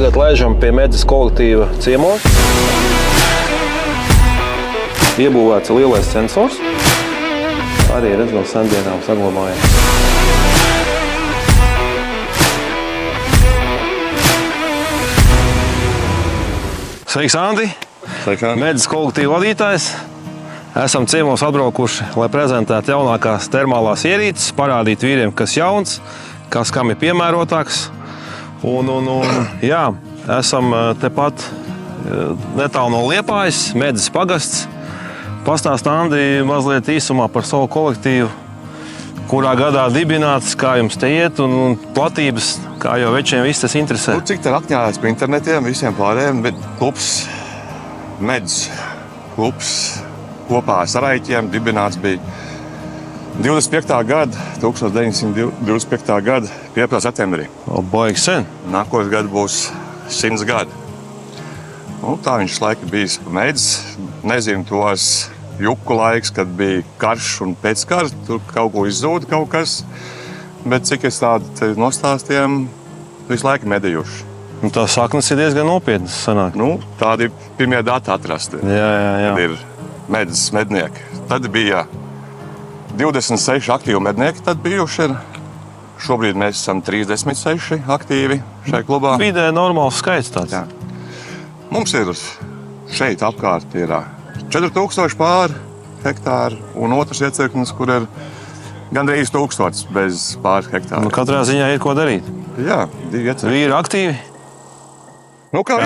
Tagad laižam pie Medzes kolektīva ciemos. Iebūvēts lielais sensors. Arī redz vēl sendienām saglabājam. Sveiks, Andi! Sveiks, Andi! Medzes kolektīva vadītājs. Esam ciemos atbraukuši, lai prezentētu jaunākās termālās ierīces, parādīt vīriem, kas jauns, kas kam ir piemērotāks. Jā, esam tepat netālu no Liepājas, Medzes pagasts. Pastāst, Andi, mazliet īsumā par savu kolektīvu, kurā gadā dibināts, kā jums te iet un platības, kā jau večiem viss tas interesē. Cik tā atņēlēs pa internetiem, visiem pārējiem, bet klubs, Medzes klubs kopā ar Saraiķiem dibināts bija 1925. gada 15. septembrī. Baigi sen. Nākošais gads būs 100 gadi. Tā viņš laika bijis pa Medzes. Nezinu tos juku laiks, kad bija karš un pēckars, tur kaut ko izzūda kaut kas. Bet cik es tādu nostāstiem, visu laiku medējuši. Tās saknes ir diezgan nopietnas sanāk. Tādi ir pirmie dati atrasti. Jā. Kad ir Medzes mednieki. Tad bija 26 aktīvi mednieki tad bijuši. Šobrīd mēs esam 36 aktīvi šajā klubā. Vidē normāls skaits tāds. Jā. Mums ir šeit apkārt ir 4000 pār hektāru un otrs iecirknis, kur ir gandrīz 1000 bez pār hektāru. Katrā ziņā ir ko darīt. Jā, 2 iecirkni. Vīri aktīvi? Kā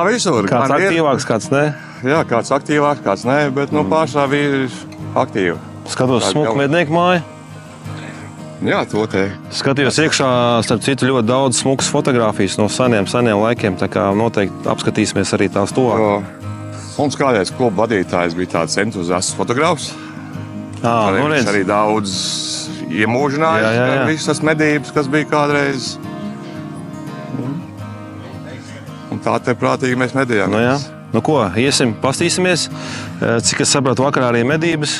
visur. Kāds aktīvāks, kāds ne? Jā, kāds aktīvāks, kāds ne, bet pārsvarā vīri ir aktīvi. Skatos smuku mednieku māju. Jā, to te. Skatījos iekšā, starp citu, ļoti daudz smukas fotogrāfijas no seniem laikiem, tā kā noteikti apskatīsimies arī tās tuvāk. Mums kādreiz kluba vadītājs bija tāds entuziasts fotogrāfs. Viņš arī daudz iemūžinājis visas medības, kas bija kādreiz. Un tā te prātīgi mēs medījāmies. Ko, iesim, pastīsimies. Cik es sapratu, vakarā arī medības.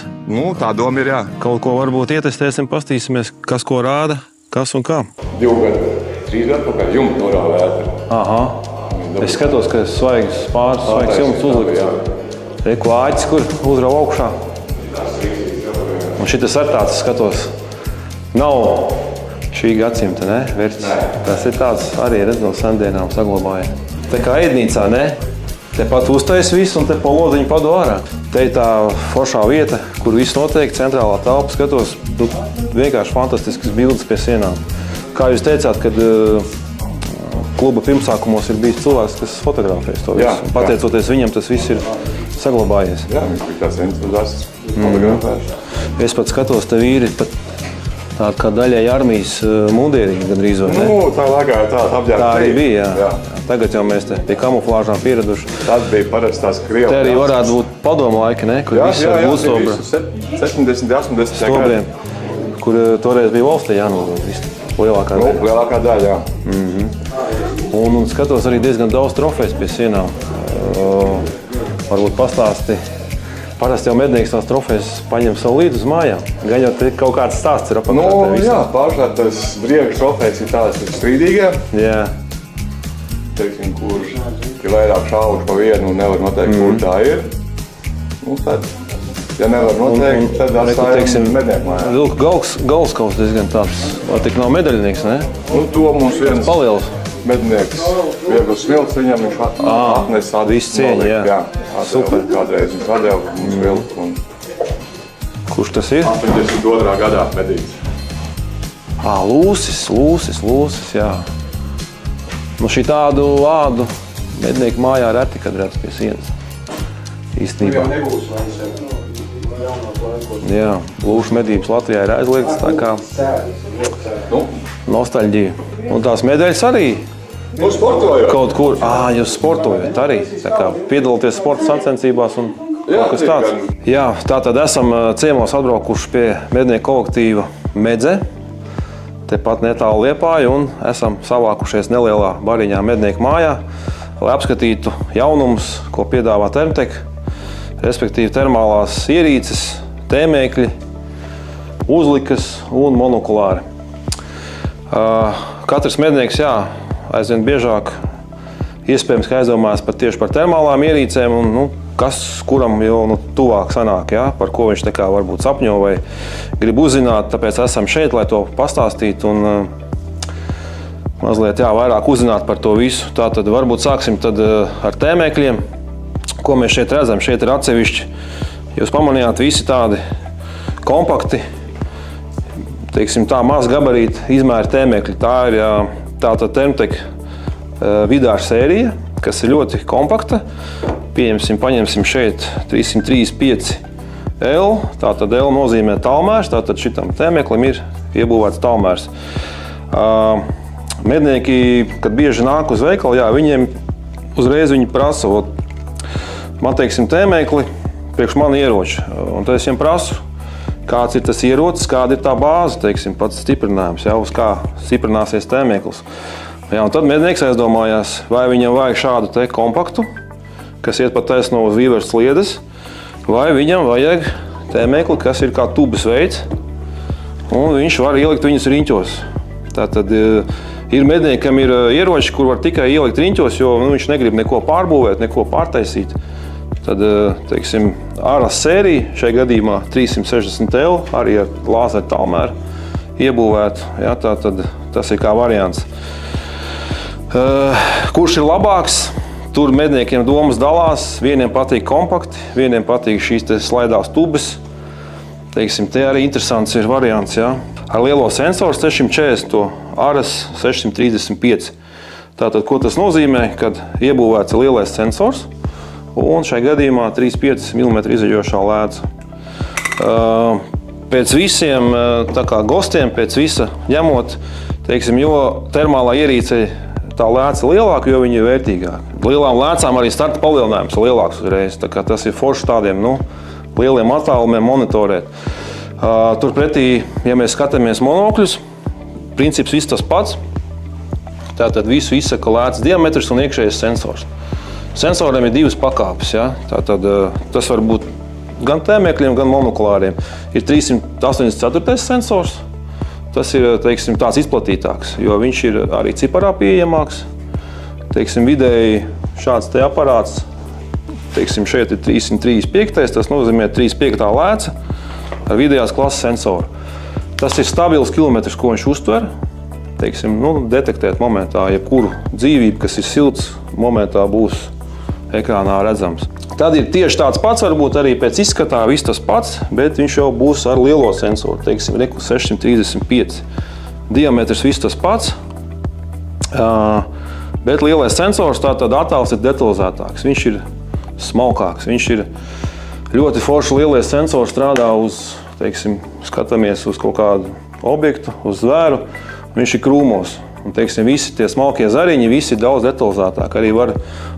Tā doma ir, jā. Kaut ko varbūt ietestēsim, pastīsimies, kas ko rāda, kas un kā. 2 gadu, 3 gadu, kaut kā jumta norāvēta. Es skatos, ka svaigs pāris, svaigs jumts uzlikts. Reku āķis, kur uzrauj augšā. Un šitas ar tāds, skatos, nav šī gadsimta, ne, vērts. Tas ir tāds arī redz no sendienām saglabāja. Tā kā ēdnīcā, ne? Te pat uztais visu un te pa lodziņu padu ārā. Te ir tā foršā vieta, kur viss notiek, centrālā telpa. Skatos, vienkārši fantastiskas bildes pie sienām. Kā jūs teicāt, kad kluba pirmsākumos ir bijis cilvēks, kas fotografēs to visu. Pateicoties viņam, tas viss ir saglabājies. Jā, viņš bija tāds entuziasts fotografēs. Es pat skatos, te vīri pat tāda kā daļai armijas mundierīgi gandrīz vai ne? Tā laikā ir tāda apģērba. Tā arī bija, jā. Tagad jau mēs te pie kamuflāžām pieraduši. Tas bija parasti tās Krievu. Te arī varētu būt padomu laika, ne? Kur viss ar būstobra. 70, 80 stobriem, kur toreiz bija valstī jānodod. Lielākā daļa. Lielākā daļa, jā. Un skatos arī diezgan daudz trofejas pie sienām. Varbūt pastāsti. Parasti jau mednieks tās trofejas paņem savu līdzi uz mājām. Gan jau te kaut kāds stāsts ir apakaļ. Jā, pārsvarā tas briežu trofejas ir tādas strīdīgie. Jā. Teiksim, kur ir vairāk šauši pa vienu un nevar noteikt, kur tā ir. Tad, ja nevar noteikt, tad atstājam mednieku mājā. Vilku galskaus diezgan tāds. Tik nav medaļnieks, ne? To mums viens palielas mednieks viegli smilts, viņam viņš atnes tādu visu cieņu, jā. Super. Kādreiz viņš atdeva mums vilku. Kurš tas ir? 82. gadā medīts. Lūsis, jā. Šī tādu ādu mednieku mājā reti, kad redz pie sienas. Īstenībā. Jā, lūšu medības Latvijā ir aizliegtas, tā kā nostalģija. Un tās medaļas arī sportojot. Kaut kur, jūs sportojat arī, tā kā piedalāties sporta sacensībās un kaut kas tāds. Jā, tātad esam ciemos atbraukuši pie mednieku kolektīva Medze. Tepat netālu Liepāja un esam savākušies nelielā bariņā mednieku mājā, lai apskatītu jaunumus, ko piedāvā Termtek, respektīvi termālās ierīces, tēmēkļi, uzlikas un monokulāri. Katrs mednieks, aizvien biežāk iespējams, ka aizdomājas tieši par termālām ierīcēm un kas kuram jau tuvāk sanāk, ja, par ko viņš varbūt sapņo vai grib uzzināt. Tāpēc esam šeit, lai to pastāstītu un mazliet vairāk uzzināt par to visu. Tātad varbūt sāksim tad ar tēmēkļiem. Ko mēs šeit redzam? Šeit ir atsevišķi. Jūs pamanījāt visi tādi kompakti, teiksim tā, maz gabarīti izmēra tēmēkļi. Tā ir tātad Thermtech vidāra sērija, kas ir ļoti kompakta. Paņemsim šeit 335L. Tātad L nozīmē tālmērs, tātad šitam tēmēklim ir iebūvēts tālmērs. Mednieki, kad bieži nāk uz veikalu, viņiem uzreiz viņi prasa, man teiksim tēmēkli, priekš mani ieroči. Un tad es viņiem prasu, kāds ir tas ierocis, kāda ir tā bāze, teiksim, pats stiprinājums, uz kā stiprināsies tēmēklis. Un tad mednieks aizdomājās, vai viņam vajag šādu te kompaktu, kas iet pat taisno uz vīveres sliedes, vai viņam vajag tēmēkli, kas ir kā tubas veids, un viņš var ielikt viņus riņķos. Tātad ir medniekam ir ieroči, kur var tikai ielikt riņķos, jo viņš negrib neko pārbūvēt, neko pārtaisīt. Tad, teiksim, Aras sērija, šai gadījumā 360L, arī ar lāzeru tālmēru iebūvēt. Tātad tas ir kā variants. Kurš ir labāks? Tur medniekiem domas dalās. Vieniem patīk kompakti, vieniem patīk šīs te slaidās tubas. Teiksim, te arī interesants ir variants. Ar lielo sensoru 640, to Aras 635. Tātad, ko tas nozīmē? Kad iebūvēts lielais sensors un šai gadījumā 3,5 mm izaļošā lēca. Pēc visiem gostiem, pēc visa ņemot, teiksim, jo termālā ierīce tā lēca lielāka, jo viņi ir vērtīgāki. Lielām lēcām arī starta palielinājums ir lielāks uzreiz. Tā kā tas ir forši tādiem lieliem attālumiem monitorēt. Turpretī, ja mēs skatāmies monokļus, princips viss tas pats. Tātad visu izsaka lēcas diametrs un iekšējais sensors. Sensoriem ir divas pakāpes. Tātad tas var būt gan tēmēkļiem, gan monokulāriem. Ir 384. sensors. Tas ir, teiksim, tāds izplatītāks, jo viņš ir arī ciparā pieejamāks. Teiksim, vidēji šāds te aparāts, teiksim, šeit ir 335. Tas nozīmē 3,5 lēca ar vidējās klases sensoru. Tas ir stabils kilometrs, ko viņš uztver. Teiksim, detektēt momentā, jebkuru dzīvību, kas ir silts, momentā būs ekrānā redzams. Tad ir tieši tāds pats, varbūt arī pēc izskatā viss tas pats, bet viņš jau būs ar lielo sensoru, teiksim, 635. Diametrs viss tas pats, bet lielais sensors, tātad attēls ir detalizētāks, viņš ir smalkāks, viņš ir ļoti forši lielais sensors strādā uz, teiksim, skatāmies uz kaut kādu objektu, uz zvēru, viņš ir krūmos. Un, teiksim, visi tie smalkie zariņi, visi ir daudz detalizētāk. Arī var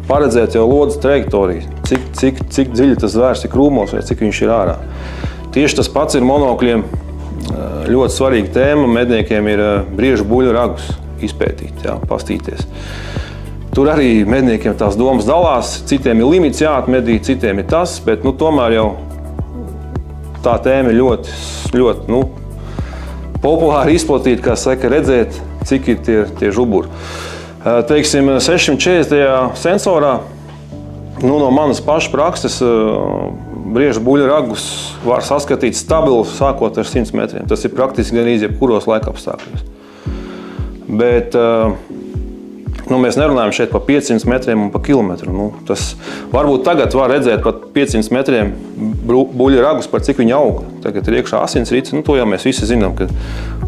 paredzēt jau lodes trajektoriju, cik dziļi tas zvērs ir krūmos vai cik viņš ir ārā. Tieši tas pats ir monokļiem. Ļoti svarīga tēma medniekiem ir briežu buļļu ragus izpētīt, pastīties. Tur arī medniekiem tās domas dalās, citiem ir limits jāatmedī, citiem ir tas, bet tomēr jau tā tēma ir ļoti populāri izplatīta, kā saka, redzēt, cik ir tie žuburi. Teiksim, 640. sensorā, no manas pašas prakses, briežu buļļu ragus var saskatīt stabilu sākot ar 100 metriem. Tas ir praktiski gan jebkuros laikapstākļos. Bet mēs nerunājam šeit par 500 metriem un par kilometru. Tas varbūt tagad var redzēt pat 500 metriem buļļu ragus, par cik viņi aug. Tagad ir iekšā asinsrites, to jau mēs visi zinām, kad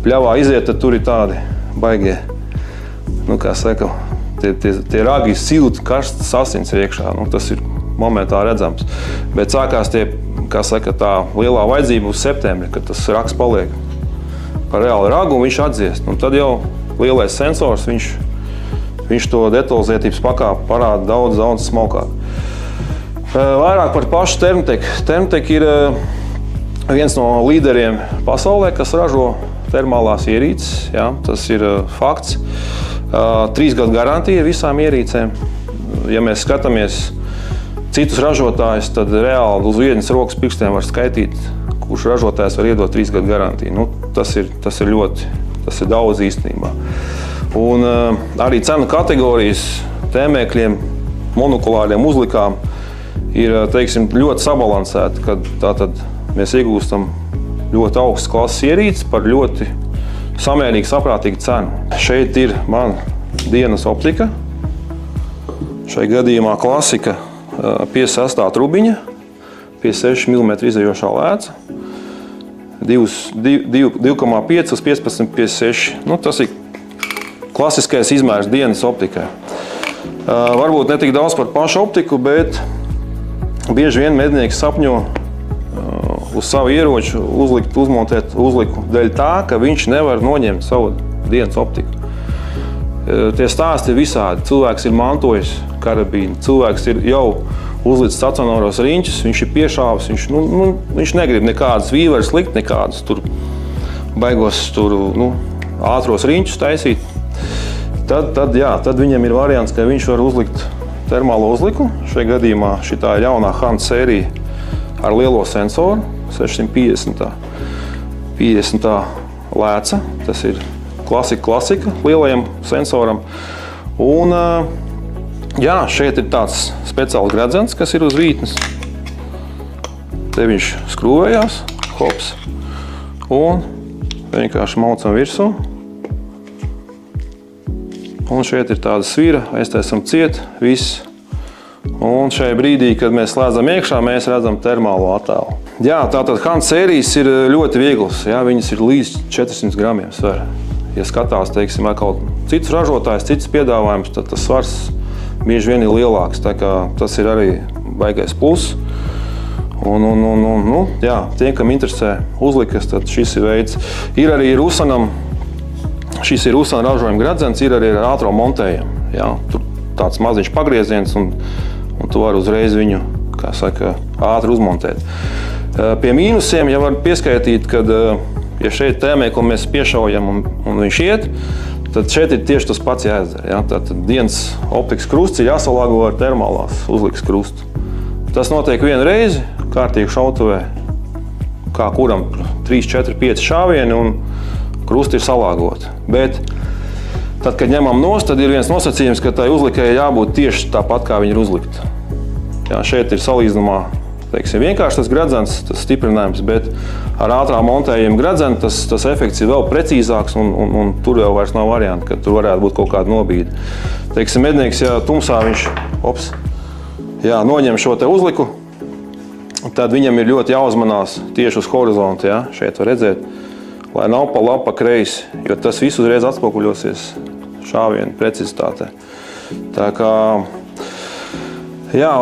pļavā iziet, tad tur ir tādi baigie, kā saka, tie ragi silti, karstas asins ir iekšā. Tas ir momentā redzams. Bet sākās tie, kā saka, tā lielā vajadzība uz septembri, kad tas rags paliek par reāli ragu un viņš atdziest. Tad jau lielais sensors, viņš to detalizētības pakāpi parāda daudz smalkāk. Vairāk par pašu Thermtech. Thermtech ir viens no līderiem pasaulē, kas ražo termālās ierīces. Tas ir fakts. 3 gadu garantija visām ierīcēm. Ja mēs skatāmies citus ražotājus, tad reāli uz vienas rokas pirkstiem var skaitīt, kurš ražotājs var iedot 3 gadu garantiju. Tas ir daudz īstenībā. Un arī cenu kategorijas tēmēkļiem, monokulāriem uzlikām ir, teiksim, ļoti sabalansēti, kad tātad mēs iegūstam ļoti augstas klases ierīces par ļoti samērīgi saprātīgu cenu. Šeit ir man dienas optika. Šai gadījumā klasika 56. trubiņa, 56 mm izējošā lēca, 2,5 uz 15, 56. Tas ir klasiskais izmērs dienas optikai. Varbūt ne tik daudz par pašu optiku, bet bieži vien mednieks sapņo uz savu ieroču uzmontēt uzliku dēļ tā, ka viņš nevar noņemt savu dienas optiku. Tie stāsti ir visādi. Cilvēks ir mantojis karabīnu, cilvēks ir jau uzlicis stacionāros riņķus, viņš ir piešāvis, viņš negrib nekādas vīveres likt, nekādas tur baigos ātros riņķus taisīt. Tad viņam ir variants, ka viņš var uzlikt termālo uzliku. Šajā gadījumā šitā ir jaunā Hunt sērija ar lielo sensoru, 650. lēca. Tas ir klasika lielajam sensoram. Un šeit ir tāds speciāls gredzens, kas ir uz vītnes. Te viņš skrūvējās, hops, un vienkārši maucam virsū. Un šeit ir tāda svira, aiztaisam ciet, viss. Un šajā brīdī, kad mēs slēdzam iekšā, mēs redzam termālo attēlu. Tātad Hunt sērijas ir ļoti vieglas, viņas ir līdz 400 gramiem svara. Ja skatās, teiksim, atkal citus ražotājus, citus piedāvājumus, tad tas svars bieži vien ir lielāks. Tā kā tas ir arī baigais pluss. Tiem, kam interesē uzlikas, tad šis ir veids. Ir arī Rusanam. Šis ir Rusana ražojuma gredzens, ir arī ar ātro montējumu. Tur tāds maziņš pagrieziens, un tu vari uzreiz viņu, kā saka, ātri uzmontēt. Pie mīnusiem, ja var pieskaitīt, kad ja šeit tēmēkli mēs piešaujam un viņš iet, tad šeit ir tieši tas pats jāizdara. Tātad dienas optikas krusts ir jāsalāgo ar termālās uzlikas krustu. Tas notiek vienu reizi, kārtīgi šautavē, kā kuram 3, 4, 5 šāvieni, un krusti ir salāgoti. Bet tad, kad ņemam nost, tad ir viens nosacījums, ka tai uzlikai jābūt tieši tāpat, kā viņa ir uzlikta. Šeit ir salīdzinājumā, teiksim, vienkārši tas gredzens, tas stiprinājums, bet ar ātrā montējuma gredzenu tas efekts ir vēl precīzāks, un tur jau vairs nav varianti, ka tur varētu būt kaut kāda nobīde. Teiksim, mednieks, ja tumsā viņš noņem šo te uzliku, tad viņam ir ļoti jāuzmanās tieši uz horizontu. Šeit var redzēt, lai nav pa labi, pa kreisi, jo tas viss uzreiz atspoguļosies šāvienu precizitātē. Tā kā,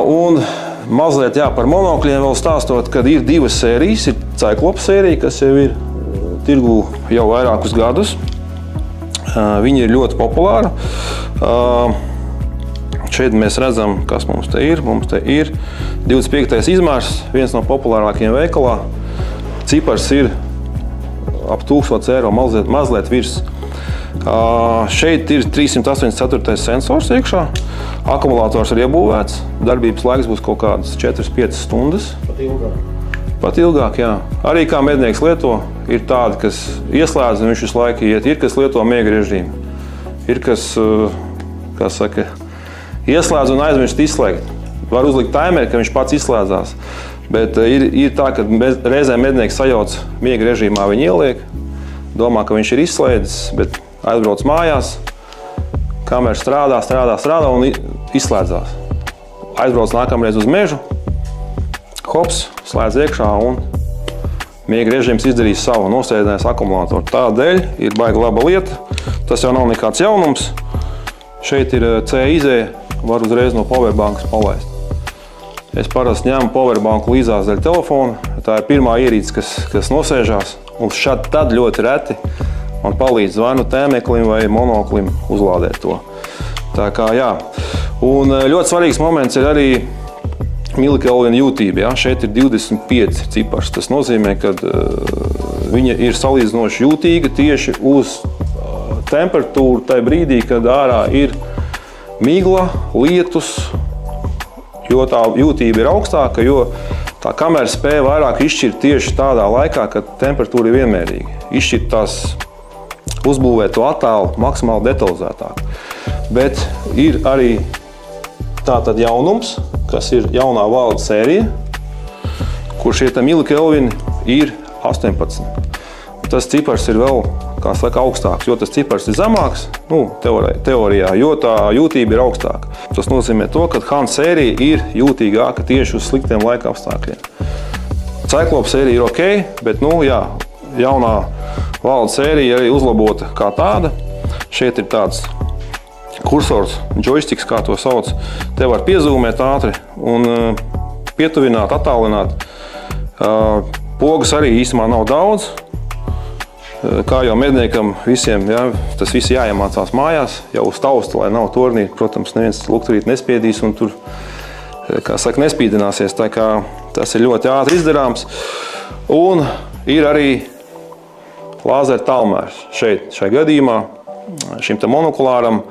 un mazliet par monokļiem vēl stāstot, kad ir divas sērijas. Ir Cyclops sērija, kas jau ir tirgū jau vairākus gadus. Viņi ir ļoti populāri. Šeit mēs redzam, kas mums te ir. Mums te ir 25. izmērs, viens no populārākajiem veikalā. Cipars ir ap 1000 eiro, mazliet virs. Šeit ir 384. sensors iekšā. Akumulators ir iebūvēts. Darbības laiks būs kaut kādas 4-5 stundas. Pat ilgāk, Arī kā mednieks lieto, ir tādi, kas ieslēdz un viņš visu laiku iet. Ir, kas lieto miega režīmu. Ir, kas, ieslēdz un aizmirst izslēgt. Var uzlikt timeri, ka viņš pats izslēdzās. Bet ir tā, ka reizēm mednieks sajauc miega režīmā, viņu ieliek, domā, ka viņš ir izslēdzis, bet aizbrauc mājās, kamera strādā un izslēdzās. Aizbrauc nākamreiz uz mežu, hops, slēdz iekšā un miega režīms izdarīs savu, nosēdinājis akumulātoru. Tādēļ ir baigi laba lieta, tas jau nav nekāds jaunums. Šeit ir C izēja, var uzreiz no powerbankas palaist. Es parasti ņemu powerbanku līdzās dēļ telefona. Tā ir pirmā ierīce, kas nosēžās. Un tad ļoti reti man palīdz vai nu tēmeklim vai monoklim uzlādēt to. Tā kā Un ļoti svarīgs moments ir arī milikelvina jūtība. Šeit ir 25 cipars. Tas nozīmē, ka viņa ir salīdzinoši jūtīga tieši uz temperatūru tajā brīdī, kad ārā ir migla, lietus, jo tā jūtība ir augstāka, jo tā kamera spēja vairāk izšķirt tieši tādā laikā, kad temperatūra ir vienmērīga. Izšķirt tās uzbūvēt to attēlu maksimāli detalizētāk. Bet ir arī tātad jaunums, kas ir jaunā valda sērija, kur šie milikelvini ir 18. Tas cipars ir vēl, kā saka, augstāks, jo tas cipars ir zemāks, teorijā, jo tā jūtība ir augstāka. Tas nozīmē to, ka Han sērija ir jūtīgāka tieši uz sliktiem laika apstākļiem. Cyclops sērija ir ok, bet, jaunā valda sērija arī uzlabota kā tāda. Šeit ir tāds kursors, joysticks, kā to sauc. Te var piezūmēt ātri un pietuvināt, attālināt. Pogas arī īstenībā nav daudz. Kā jau medniekam visiem, tas viss jāiemācās mājās, jau uz tausta, lai nav tornī. Protams, neviens lukturīt nespiedīs un tur, kā saka, nespīdināsies. Tā kā tas ir ļoti ātri izdarāms. Un ir arī lāzera tālmērs šeit, šai gadījumā, šim te monokulāram.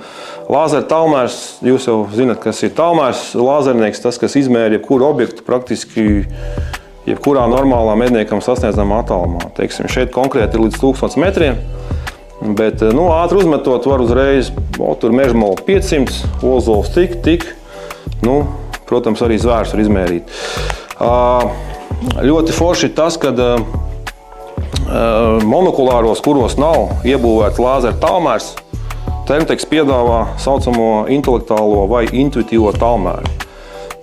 Lāzera tālmērs, jūs jau zināt, kas ir tālmērs. Lāzernieks, tas, kas izmēra jebkuru objektu praktiski jebkurā normālā medniekam sasniedzamā attālumā. Teiksim, šeit konkrēti ir līdz 1000 metriem, bet ātri uzmetot var uzreiz, tur mežmola 500, ozols tik, protams, arī zvērs var izmērīt. Ļoti forši tas, kad monokulāros, kuros nav iebūvēts lāzera tālmērs, Termteks piedāvā saucamo intelektuālo vai intuitīvo tālmēru.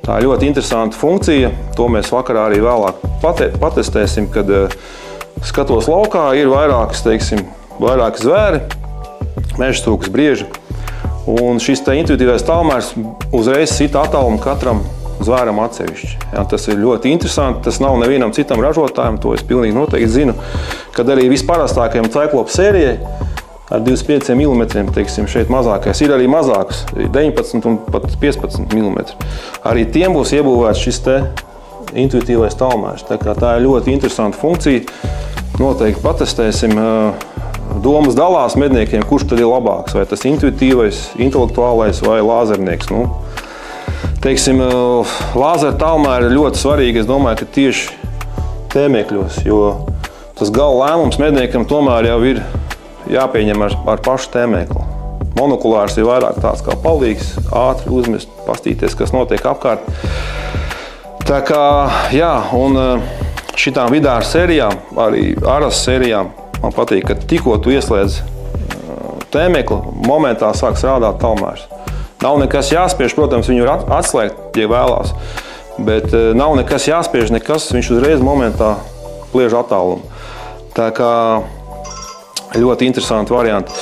Tā ir ļoti interesanta funkcija, to mēs vakarā arī vēlāk patestēsim, kad skatos laukā, ir vairāki zvēri, mežstūkas, brieži, un šis te intuitīvais tālmērs uzreiz sita attālumu katram zvēram atsevišķi. Tas ir ļoti interesanti, tas nav nevienam citam ražotājam, to es pilnīgi noteikti zinu, kad arī visparastākajam Cyclops sērijai ar 25 mm, teiksim, šeit mazākais. Ir arī mazāks, 19 un pat 15 mm. Arī tiem būs iebūvēts šis te intuitīvais tālmērs. Tā ir ļoti interesanta funkcija. Noteikti patestēsim. Domas dalās medniekiem, kurš tad ir labāks. Vai tas intuitīvais, intelektuālais vai lāzernieks. Teiksim, lāzera tālmēri ir ļoti svarīgi, es domāju, ka tieši tēmēkļos, jo tas gala lēmums medniekam tomēr jau ir jāpieņem ar pašu tēmēklu. Monokulārs ir vairāk tāds kā palīgs, ātri uzmest, pastīties, kas notiek apkārt. Tā kā, un šitām vidāru sērijām, arī aras sērijām, man patīk, ka tikko tu ieslēdz tēmēklu, momentā sāk strādāt tālmērs. Nav nekas jāspiež, protams, viņu var atslēgt, ja vēlās, bet nav nekas jāspiež, viņš uzreiz momentā pliež attālumu. Tā kā ļoti interesanti varianti.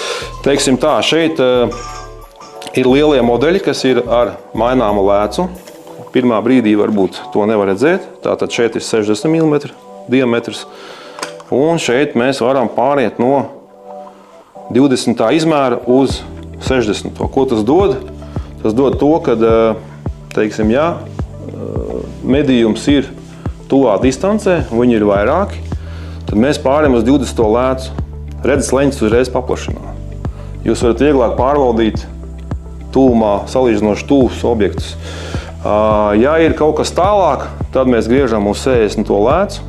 Teiksim tā, šeit ir lielie modeļi, kas ir ar maināmu lēcu. Pirmā brīdī varbūt to nevar redzēt. Tātad šeit ir 60 mm diametrs. Un šeit mēs varam pāriet no 20. izmēra uz 60. Ko tas dod? Tas dod to, ka, teiksim, medījums ir tuvā distancē, viņi ir vairāki, tad mēs pārējam uz 20. lēcu. Redzes leņķis uzreiz paplašinā. Jūs varat vieglāk pārvaldīt tuvumā, salīdzinoši tuvus objektus. Ja ir kaut kas tālāk, tad mēs griežam uz 60. lēcu,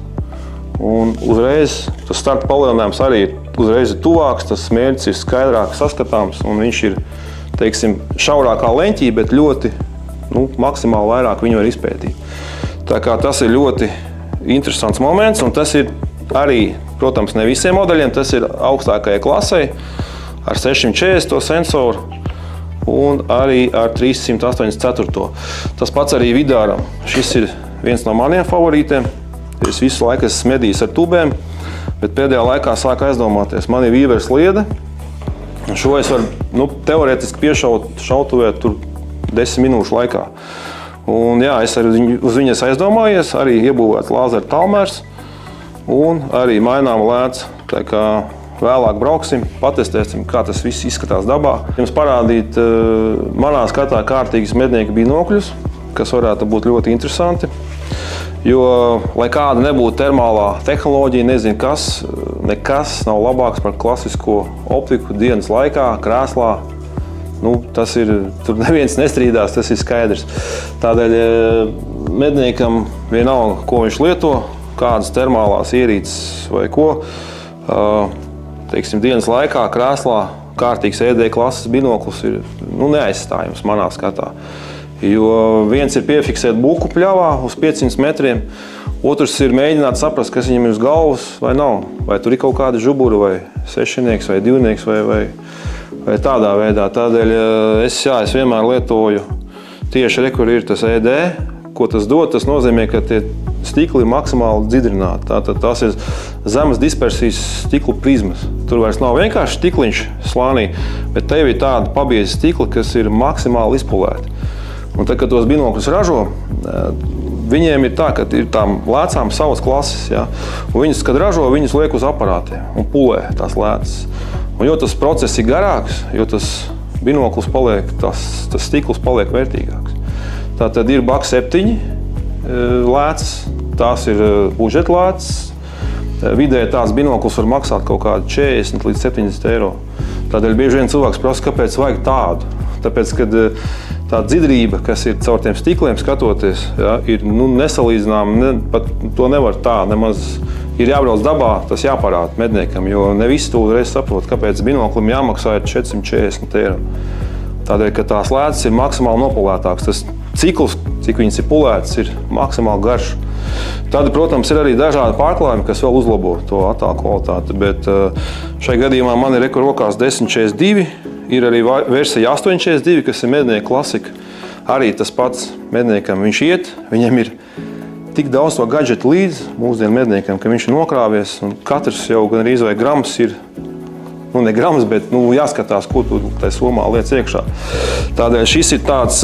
un uzreiz tas starta palielinājums arī uzreiz ir tuvāks, tas mērķis ir skaidrāk saskatāms, un viņš ir, teiksim, šaurākā leņķī, bet ļoti, maksimāli vairāk viņu var izpētīt. Tā kā tas ir ļoti interesants moments, un tas ir arī, protams, ne visiem modeļiem, tas ir augstākajai klasei ar 640 sensoru un arī ar 384. Tas pats arī vidāram. Šis ir viens no maniem favorītiem. Es visu laiku esmu medījis ar tubēm, bet pēdējā laikā sāku aizdomāties. Man ir vīvers liede, un šo es varu teorētiski piešaut šautuvē tur 10 minūšu laikā. Un es arī uz viņas aizdomājies, arī iebūvēts lāzera tālmērs. Un arī maināma lēca, tā kā vēlāk brauksim, patestēsim, kā tas viss izskatās dabā. Jums parādīt manā skatā kārtīgas mednieka binokļus, kas varētu būt ļoti interesanti. Jo, lai kāda nebūtu termālā tehnoloģija, nezinu kas, nekas nav labāks par klasisko optiku dienas laikā, krēslā. Tas ir, tur neviens nestrīdās, tas ir skaidrs. Tādēļ medniekam vienalga, ko viņš lieto, kādas termālās ierīces vai ko, teiksim, dienas laikā krēslā kārtīgs ED klases binoklis ir neaizstājams manā skatā. Jo viens ir piefiksēt buku pļavā uz 500 metriem, otrs ir mēģināt saprast, kas viņam ir uz galvas vai nav. Vai tur ir kaut kāda žubura, vai sešinieks, vai divnieks, vai tādā veidā. Tādēļ es vienmēr lietoju tieši kur ir tas ED. Ko tas dod? Tas nozīmē, ka tie stikli ir maksimāli dzidrināti. Tātad tās ir zemes dispersijas stiklu prizmas. Tur vairs nav vienkārši stikliņš slānī, bet tev ir tāda pabieza stikla, kas ir maksimāli izpulēti. Un tad, kad tos binokļus ražo, viņiem ir tā, ka ir tām lēcām savas klases. Ja? Un viņus, kad ražo, viņus liek uz aparātiem un pulē tās lēcas. Un jo tas process ir garāks, jo tas binoklis paliek, tas stikls paliek vērtīgāks. Tātad ir BAK 7 lēcas, tās ir budžeta lēcas. Vidēji tās binoklis var maksāt kaut kādu 40 līdz 70 eiro. Tādēļ bieži vien cilvēks prasa, kāpēc vajag tādu. Tāpēc, kad tā dzidrība, kas ir caur tiem stikliem skatoties, ja, ir nesalīdzināma, pat to nevar tā nemaz. Ir jābrauc dabā, tas jāparāda medniekam, jo ne visi to uzreiz saprot, kāpēc binoklim jāmaksā 440 eiro. Tādēļ, ka tās lēcas ir maksimāli nopulētāks. Tas cikls, cik viņas ir pulētas, ir maksimāli garš. Tad, protams, ir arī dažādi pārklājumi, kas vēl uzlabo to attēlu kvalitāti, bet šai gadījumā man ir rokās 1042, ir arī versija 842, kas ir mednieka klasika. Arī tas pats medniekam viņš iet, viņam ir tik daudz to gadžetu līdz mūsdienu medniekam, ka viņš ir nokrāvies, un katrs jau gan arī vai grams ir, ne grams, bet jāskatās, ko tu tai somā liec iekšā. Tādēļ šis ir tāds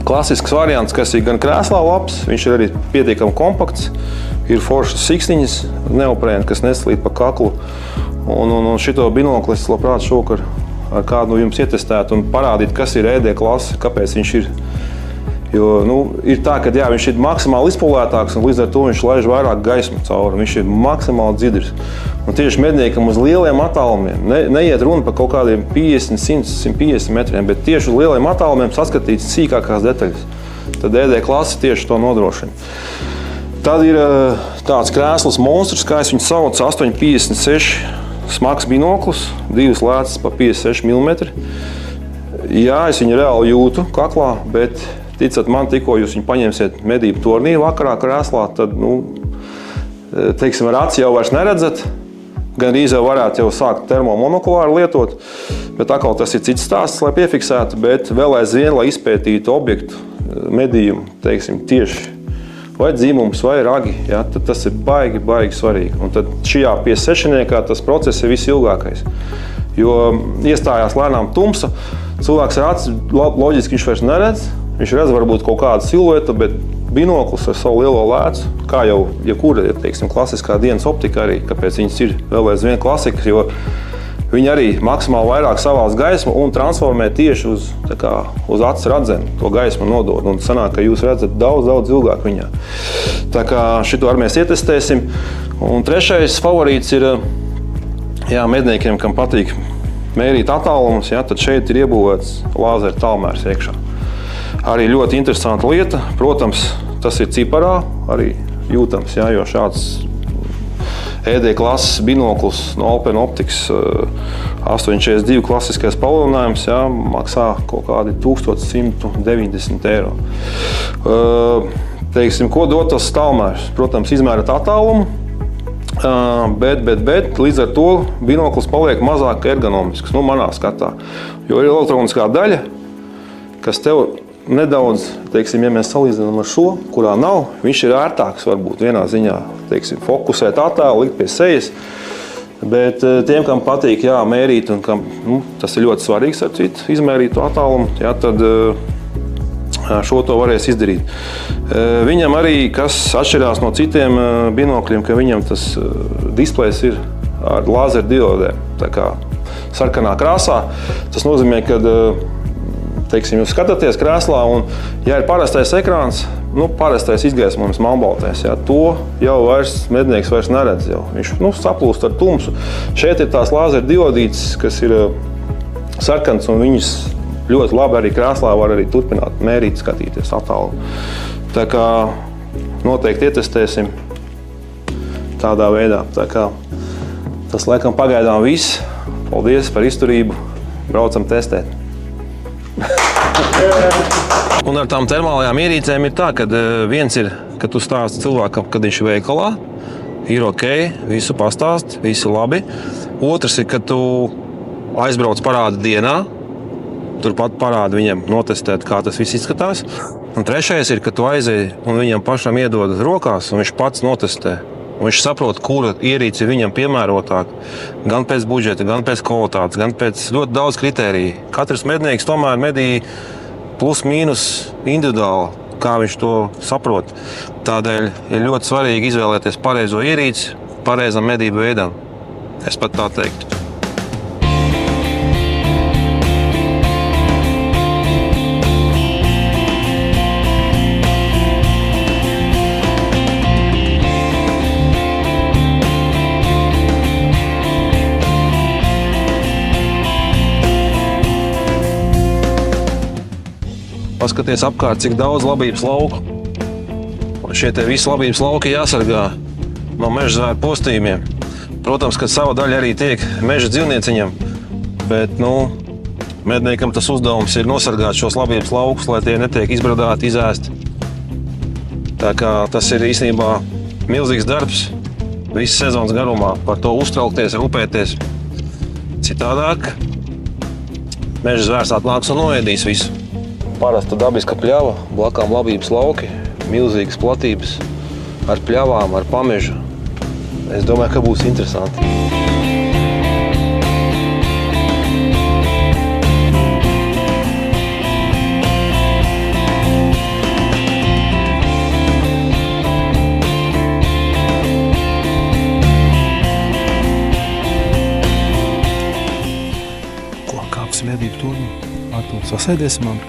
klasisks variants, kas ir gan krēslā labs, viņš ir arī pietiekami kompakts, ir foršas siksniņas, neoprēni, kas neslīd pa kaklu. Un šito binokli es labprāt šokar ar kādu no jums ietestētu un parādīt, kas ir ED klase, kāpēc viņš ir. Jo ir tā, ka viņš ir maksimāli izpulētāks un līdz ar to viņš laiž vairāk gaismu cauri. Viņš ir maksimāli dzidrs. Un tieši medniekam uz lieliem attālumiem, neiet runa par kaut kādiem 50, 100, 150 metriem, bet tieši uz lieliem attālumiem saskatīt sīkākās detaļas. Tad ED klase tieši to nodrošina. Tad ir tāds krēsls monstrs, kā es viņu saucu, 856 smags binoklis, 2 lēcas pa 56 mm. Jā, es viņu reāli jūtu kaklā, bet ticat man, tikko jūs viņu paņemsiet medību turnīru vakarā krēslā, tad, teiksim, ar aci jau vairs neredzat. Gan arī jau varētu jau sākt termomonokulāri lietot, bet atkal tas ir cits stāsts, lai piefiksētu, bet vēl aizvien, lai izpētītu objektu medījumu, teiksim, tieši vai dzīmums, vai ragi, ja, tad tas ir baigi svarīgi. Un tad šajā 56-niekā tas process ir visilgākais. Jo iestājās lēnām tumsa, cilvēks ar aci loģiski viņš vairs neredz, viņš redz varbūt kaut kādu siluetu, bet binoklis ar savu lielo lēcu, kā jau jebkura, teiksim, klasiskā dienas optika arī, kāpēc viņas ir vēl aizvien klasikas, jo viņi arī maksimāli vairāk savāc gaismu un transformē tieši uz acis radzeni, to gaismu nodod. Un sanāk, ka jūs redzat daudz ilgāk viņā. Tā kā šito arī mēs ietestēsim. Un trešais favorīts ir medniekiem, kam patīk mērīt attālumus, tad šeit ir iebūvēts lāzera tālmērs iekšā. Arī ļoti interesanta lieta. Protams, tas ir ciparā arī jūtams, jo šāds ED klases binoklis no Open Optics 842 klasiskais palielinājums maksā kaut kādi 1190 eiro. Teiksim, ko dod tas tālmērs? Protams, izmērat attālumu, bet līdz ar to binoklis paliek mazāk ergonomisks, manā skatā. Jo ir elektroniskā daļa, kas tev nedaudz, teiksim, ja mēs salīdzinām ar šo, kurā nav, viņš ir ērtāks varbūt vienā ziņā, teiksim, fokusēt attēlu, likt pie sejas. Bet tiem, kam patīk mērīt un kam tas ir ļoti svarīgs, ar citu, izmērīt to attālumu, tad šo to varēs izdarīt. Viņam arī, kas atšķirās no citiem binokļiem, ka viņam tas displejs ir ar lāzeru diodēm, tā kā sarkanā krāsā. Tas nozīmē, ka teiksim, jūs skatāties krēslā un, ja ir parastais ekrāns, parastais izgaismojums melnbaltais, to jau mednieks vairs neredz jau. Viņš saplūst ar tumsu. Šeit ir tās lāzera diodītes, kas ir sarkans un viņas ļoti labi arī krēslā var arī turpināt mērīt, skatīties attālumu. Tā kā noteikti ietestēsim tādā veidā. Tā Tas laikam pagaidām viss. Paldies par izturību. Braucam testēt. Un ar tām termālajām ierīcēm ir tā, ka viens ir, ka tu stāsti cilvēkam, kad viņš ir veikalā, ir ok, visu pastāst, visu labi. Otrs ir, ka tu aizbrauc parāda dienā, turpat parāda viņam notestēt, kā tas viss izskatās. Un trešais ir, ka tu aizej un viņam pašam iedod rokās, un viņš pats notestē. Un viņš saprot, kura ierīce ir viņam piemērotāka. Gan pēc budžeta, gan pēc kvalitātes, gan pēc ļoti daudz kritēriju. Katrs mednieks tomēr medī plus mīnus individuāli, kā viņš to saprot. Tādēļ ir ļoti svarīgi izvēlēties pareizo ierīci, pareizam medību veidam. Es pat tā teiktu. Paskaties apkārt, cik daudz labības lauku. Un šie te visi labības lauki jāsargā no meža zvēru postījumiem. Protams, ka sava daļa arī tiek meža dzīvnieciņam, bet, medniekam tas uzdevums ir nosargāt šos labības laukus, lai tie netiek izbradāti, izēsti. Tā kā tas ir īstenībā milzīgs darbs visas sezonas garumā, par to uztraukties, rūpēties. Citādāk meža zvērs atnāks un noēdīs visu. Parasta dabiska pļava, blakām labības lauki, milzīgas platības, ar pļavām, ar pamežu. Es domāju, ka būs interesanti. Ko, kāpsim medību turni? Artur, sasēdiesim man?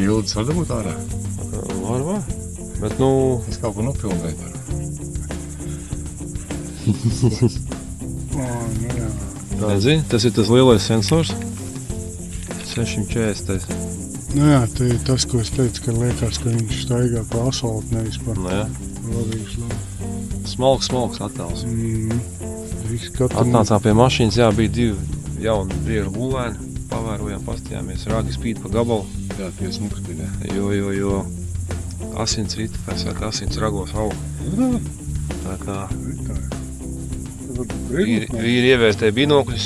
Ildes var dabūt ārā? Var. Bet, Es kaut ko nopildēju par. Zini, tas ir tas lielais sensors. 640. Jā, tā ir tas, ko es teicu, ka liekas, ka viņš staigā pa asfaltu, nevis pa labības lauku. Smalks attēls. Atnācām. Atnācām pie mašīnas, bija 2 jauni briežu būvēni. Pavērojām, pastījāmies, rāgi spīd pa gabalu. Jā, tie smuks bija. Jo asins rita, kā saka, asins ragos auga. Tā kā vīri ievērtēja binokļus.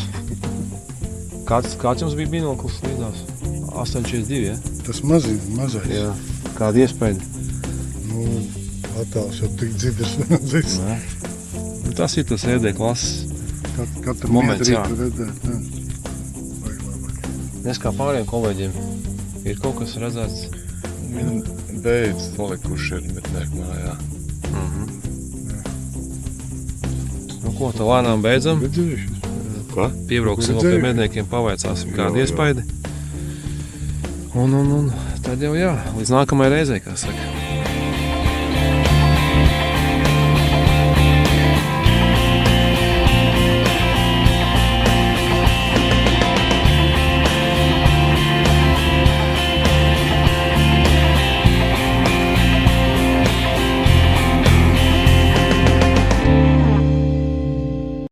Kāds jums bija binoklis līdzās? 842, ja? Tas mazais. Jā. Kāda iespēja? Attēls jau tik dzirdrs. Tas ir tas ED klases Katru moments, metru jā. redzēt. Nes kā pārējiem kolēģiem ir kaut kas redzēts. Beidz palikuši ir, bet nē, mājā. Ko, tā lēnām beidzam? Redzējuši? Ko? Piebrauksim vēl pie medniekiem, pavaicāsim kādu iespaidu. Un tad jau līdz nākamajai reizei, kā saka.